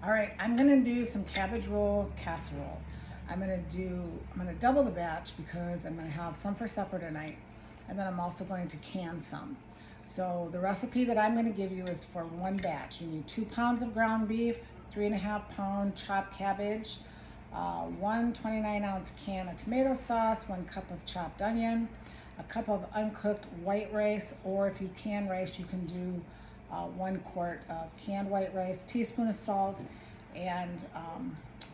All right, I'm gonna do some cabbage roll casserole. I'm gonna double the batch because I'm gonna have some for supper tonight, and then I'm also going to can some. So the recipe that I'm gonna give you is for one batch. You need 2 pounds of ground beef, 3.5 pound chopped cabbage, one 29-ounce can of tomato sauce, 1 cup of chopped onion, a cup of uncooked white rice, or if you can rice, you can do 1 quart of canned white rice, teaspoon of salt, and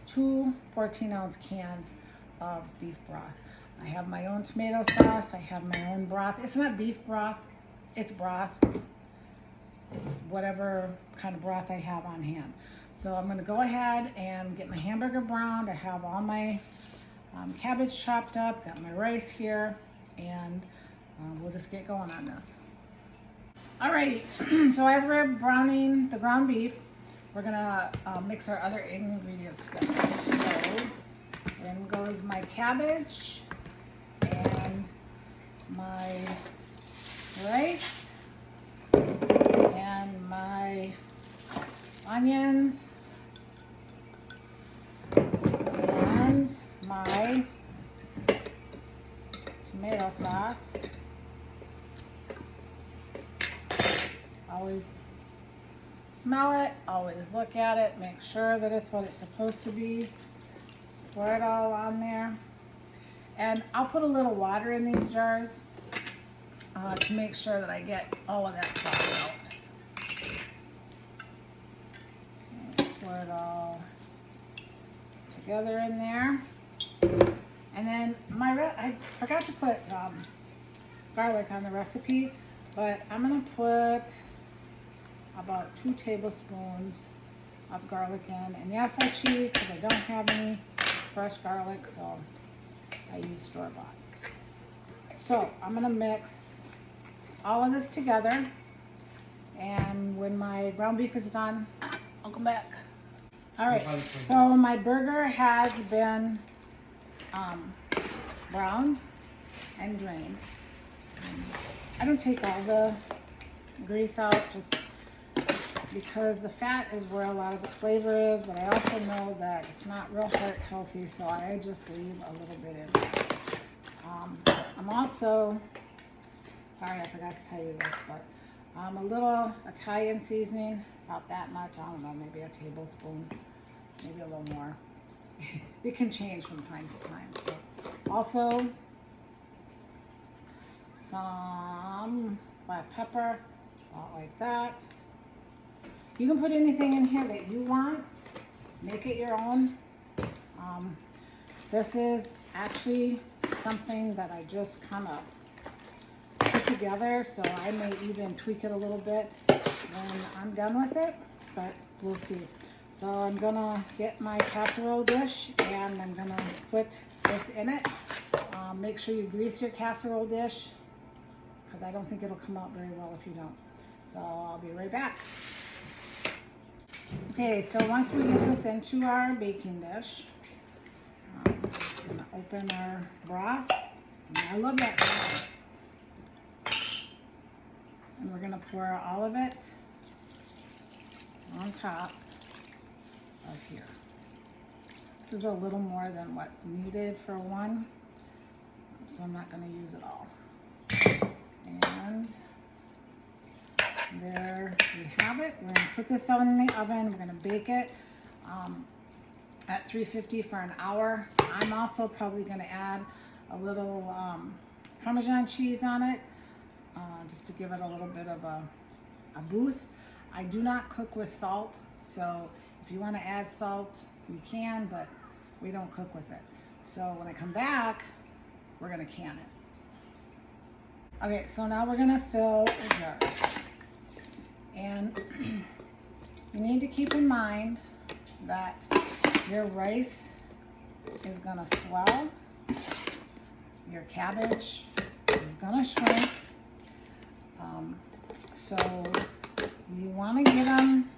2 14-ounce cans of beef broth. I have my own tomato sauce. I have my own broth. It's not beef broth, it's broth. It's whatever kind of broth I have on hand. So I'm gonna go ahead and get my hamburger browned. I have all my cabbage chopped up, got my rice here, and we'll just get going on this. Alrighty, so as we're browning the ground beef, we're gonna mix our other ingredients together. So in goes my cabbage and my rice and my onions and my tomato sauce. Always smell it, always look at it, make sure that it's what it's supposed to be. Pour it all on there. And I'll put a little water in these jars to make sure that I get all of that sauce out. Okay, pour it all together in there. And then I forgot to put garlic on the recipe, but I'm gonna put about 2 tablespoons of garlic in. And yes, I cheat because I don't have any fresh garlic, so I use store-bought. So I'm gonna mix all of this together, and when my ground beef is done, I'll come back. All right, so my burger has been browned and drained. I don't take all the grease out just because the fat is where a lot of the flavor is, but I also know that it's not real heart healthy, so I just leave a little bit in there. I'm also, sorry I forgot to tell you this, but a little Italian seasoning, about that much, I don't know, maybe a tablespoon, maybe a little more. It can change from time to time. So also some black pepper, about like that. You can put anything in here that you want. Make it your own. This is actually something that I just kind of put together, so I may even tweak it a little bit when I'm done with it, but we'll see. So I'm gonna get my casserole dish and I'm gonna put this in it. Make sure you grease your casserole dish because I don't think it'll come out very well if you don't. So I'll be right back. Okay, so once we get this into our baking dish, I'm gonna open our broth. I love that smell. And we're gonna pour all of it on top of here. This is a little more than what's needed for one, so I'm not gonna use it all. And there we have it. We're gonna put this in the oven. We're gonna bake it at 350 for an hour. I'm also probably gonna add a little Parmesan cheese on it, just to give it a little bit of a boost. I do not cook with salt, so if you want to add salt, you can, but we don't cook with it. So when I come back, we're gonna can it. Okay, so now we're gonna fill the jars. And you need to keep in mind that your rice is gonna swell, your cabbage is gonna shrink. So you wanna get them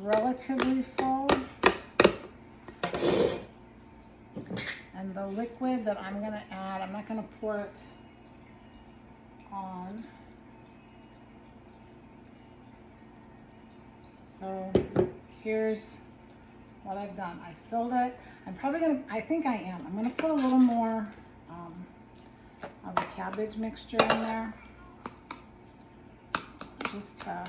relatively full. And the liquid that I'm gonna add, I'm not gonna pour it on. So here's what I've done. I filled it. I'm probably gonna, I think I am. I'm gonna put a little more of the cabbage mixture in there. Just to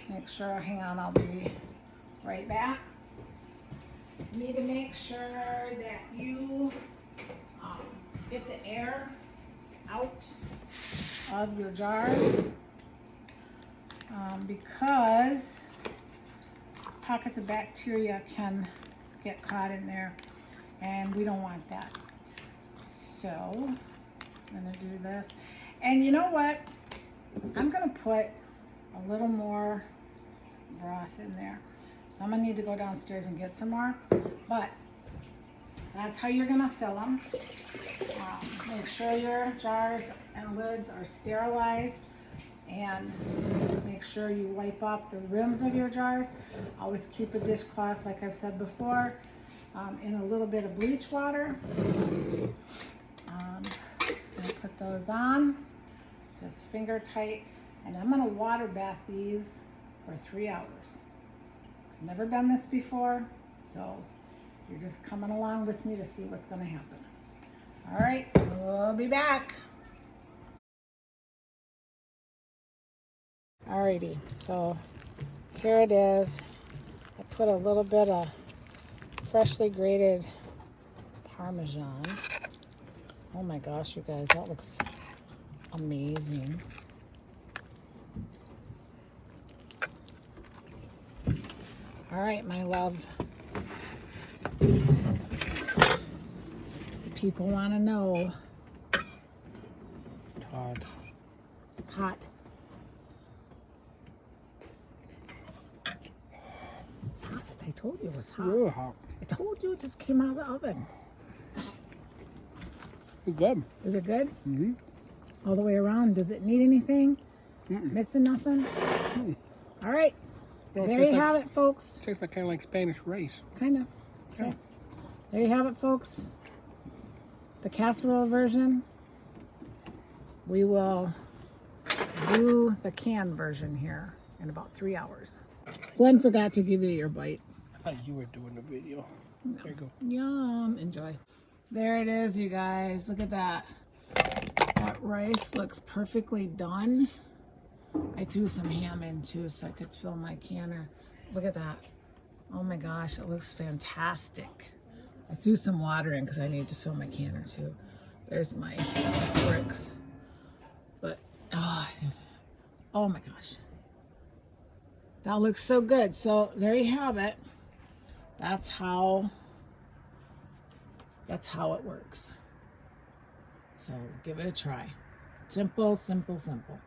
make sure, hang on, I'll be right back. You need to make sure that you get the air out of your jars because pockets of bacteria can get caught in there and we don't want that. So I'm gonna do this. And you know what? I'm gonna put a little more broth in there. So I'm gonna need to go downstairs and get some more, but that's how you're gonna fill them. Make sure your jars and lids are sterilized, and make sure you wipe off the rims of your jars. Always keep a dishcloth, like I've said before, in a little bit of bleach water. I'm gonna put those on, just finger tight, and I'm gonna water bath these for 3 hours. Never done this before, so you're just coming along with me to see what's going to happen. All right, we'll be back. Alrighty, so here it is. I put a little bit of freshly grated Parmesan. Oh my gosh, you guys, that looks amazing. All right, my love. The people want to know. It's hot. It's hot. It's hot. I told you it was hot. It's really hot. I told you it just came out of the oven. It's good. Is it good? Mm-hmm. All the way around. Does it need anything? Mm-mm. Missing nothing? Mm-mm. All right. Well, There you have it, folks. Tastes like kind of like Spanish rice. Kind of. Okay. There you have it, folks. The casserole version. We will do the canned version here in about 3 hours. Glenn forgot to give you your bite. I thought you were doing the video. No. There you go. Yum. Enjoy. There it is, you guys. Look at that. That rice looks perfectly done. I threw some ham in too so I could fill my canner. Look at that. Oh my gosh, it looks fantastic. I threw some water in because I need to fill my canner too. There's my bricks. But, oh my gosh. That looks so good. So there you have it. That's how it works. So give it a try. Simple, simple, simple.